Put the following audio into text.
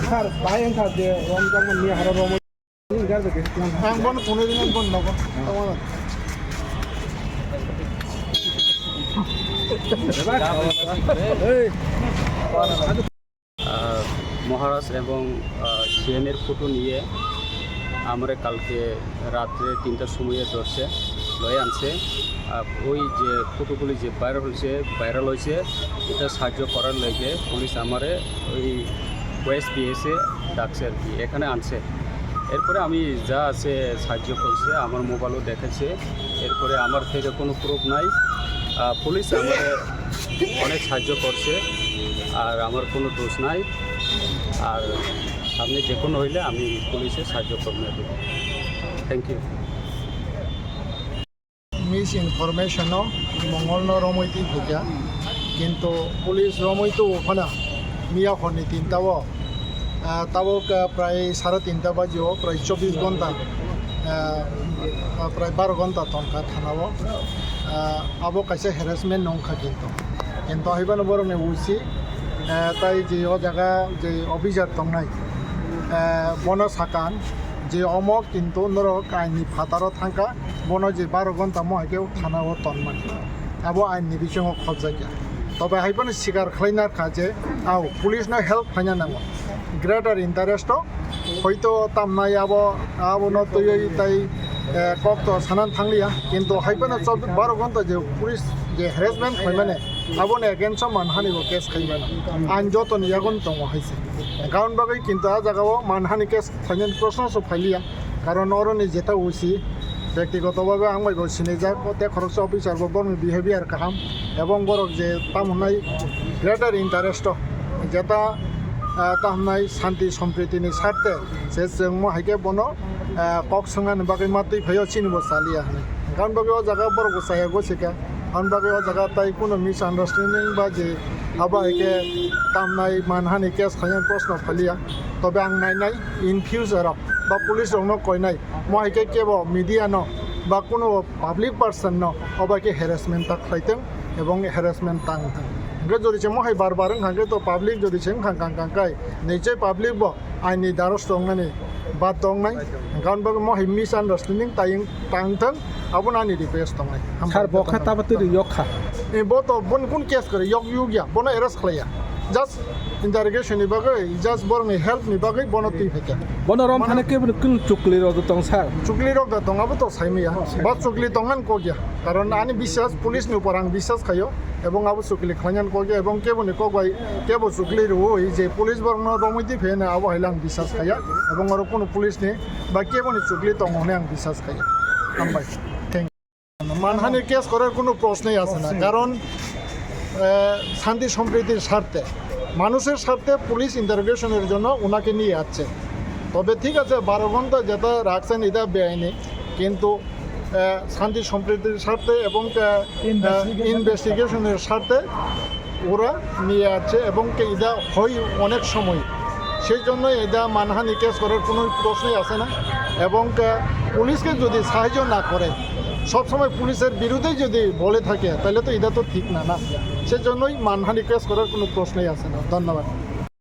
Sir বাইন থাকে রমজান নিয়ে হারা রমজান একবার 15 দিন বন্ধ কর মহারাজ এবং সিএমের ফটো নিয়ে আমরা কালকে রাত্রে 3টার সময়ে ধরছে লয়ে আনছে। ওই যে ফটোগুলি যে ভাইরাল হয়েছে এটা সাহায্য করার লেগে পুলিশ আমারে ওই ওয়েস্ট বিএসে ডাকছে আর কি, এখানে আনছে। এরপরে আমি যা আছে সাহায্য করছে, আমার মোবাইলও দেখেছে। এরপরে আমার থেকে কোনো প্রুফ নাই, পুলিশ আমাকে অনেক সাহায্য করছে আর আমার কোনো দোষ নাই। আর সামনে যে কোনো হইলে আমি পুলিশের সাহায্য করবো। Thank you. মিস ইনফরমেশন মঙ্গল রমৈতি ভুজা কিন্তু পুলিশ রমৈতো ওখানে মিয়া হরনি 3টাও তাও প্রায় 3:30 বাজিও প্রায় 24 ঘন্টা প্রায় 12 ঘন্টা তনকা থানাও আবো কাছে হ্যারাসমেন্ট নংখা কিন্তু হইবানো বরং উইসি তাই যে ও জায়গা যে অভিযান দंनाय বন সাকান যে অমক কিন্তু নরক আইনি ফাতারও থাকা বন যে 12 ঘন্টা মহাকেও থানাও তনমান আবো আইনি বিषय খবজাইয়া তবে হাইবানো স্বীকার খাইনার কাজে আও পুলিশনো হেল্প ফাইনা নাঙ্গো গ্রেটার ইন্টারেস্ট হয়তো তামনাই আবো নতই তাই কত সানান থাকলিয়া কিন্তু হাইবানো 12 ঘন্টা যে পুলিশ যে হ্যারাসমেন্ট খাইমানে আবনে এগেনস্ট মানহানিবো কেস খাইবানো আইন যতন ইয়াগন দङ হাইছে কারণ বাকি কিন্তু আ জায়গাও মানহানি কেস ফাইনাল প্রশ্ন ফাইলিয়া কারণ অরনি যেটা উইসি ব্যক্তিগতভাবে আমি সিনে যা তে খরচ অফিসার বরং বিহেভিয়ার কাহাম এবং বরক যে তামনাই গ্রেটার ইন্টারেস্ট যেটা তামনাই শান্তি সম্প্রীতিনি স্বার্থে সে जों হাইকে বন কক সঙ্গান বাকি মাতই ভাইও চিনব চালিয়া হানে কারণ বাকি ও জায়গা বড় গোসাইয়া গোসিকা কারণ বাকি ও জায়গা তাই কোনো মিস আন্ডারস্ট্যান্ডিং বা যে হাবা হাইকে তামনাই মানহানি কেস ফাইনাল প্রশ্ন ফালিয়া তবে আং নাইনাই ইন ফিউচারাव বা পুলিশ রংनो কইনাই মহাইকে কেব মিডিয়া ন বা কোনো পাবলিক পার্সন ন অবাকে হ্যারাসমেন্ট খাইতেন এবং হ্যারাসমেন্ট তাংতেন যদি মহাই বারবার হাঁকে তো পাবলিক যদি খাঙ্কাই নিশ্চয় পাবলিক ব আইনি দ্বারস্থ দंनानै বাদ দंनाय কারণ বাকি মহাই মিস আন্ডারস্ট্যান্ডিং তাংতেন আবন আনি রিকোয়েস্ট দंनाय স্যার বখা তাবাতে ইয়খা এ বত বন কোন কেস করে ইয়গিয়া বন এরেস্ট খাইয়া just interrogation ni bagai just borong help ni bagai bonoti feke bono rom thane ke kun chukli ro tong sar chukli rok da tong abo to saimiya ba chukli tongan ko gya karon ani বিশ্বাস police ni upar ang বিশ্বাস khayo ebong abo chukli khanyan ko gya ebong keboni ko bai kebo chukli ro oi je police borong romiti phena abo hailang বিশ্বাস khaya ebong aro kono police ni ba keboni chukli tong hone ang বিশ্বাস khaya ambai thank you মানহানি case করার কোনো প্রশ্নই আসে না কারণ শান্তি সম্প্রীতির স্বার্থে মানুষের স্বার্থে পুলিশ ইন্টারোগেশনের জন্য ওনাকে নিয়ে আসছে তবে ঠিক আছে 12 ঘন্টা যেটা রাখছেন এটা বেআইনি কিন্তু শান্তি সম্প্রীতির স্বার্থে এবং ইনভেস্টিগেশনের স্বার্থে ওরা নিয়ে আসছে এবং এটা হয় অনেক সময় সেই জন্য এটা মানহানি কেস করার কোনো প্রশ্নই আসে না এবং পুলিশকে যদি সাহায্য না করে সবসময় পুলিশের বিরুদ্ধে যদি বলে থাকে তাহলে তো এটা তো ঠিক না সেজন্যই মানহানি কেস করার কোনো প্রশ্নই আসে না ধন্যবাদ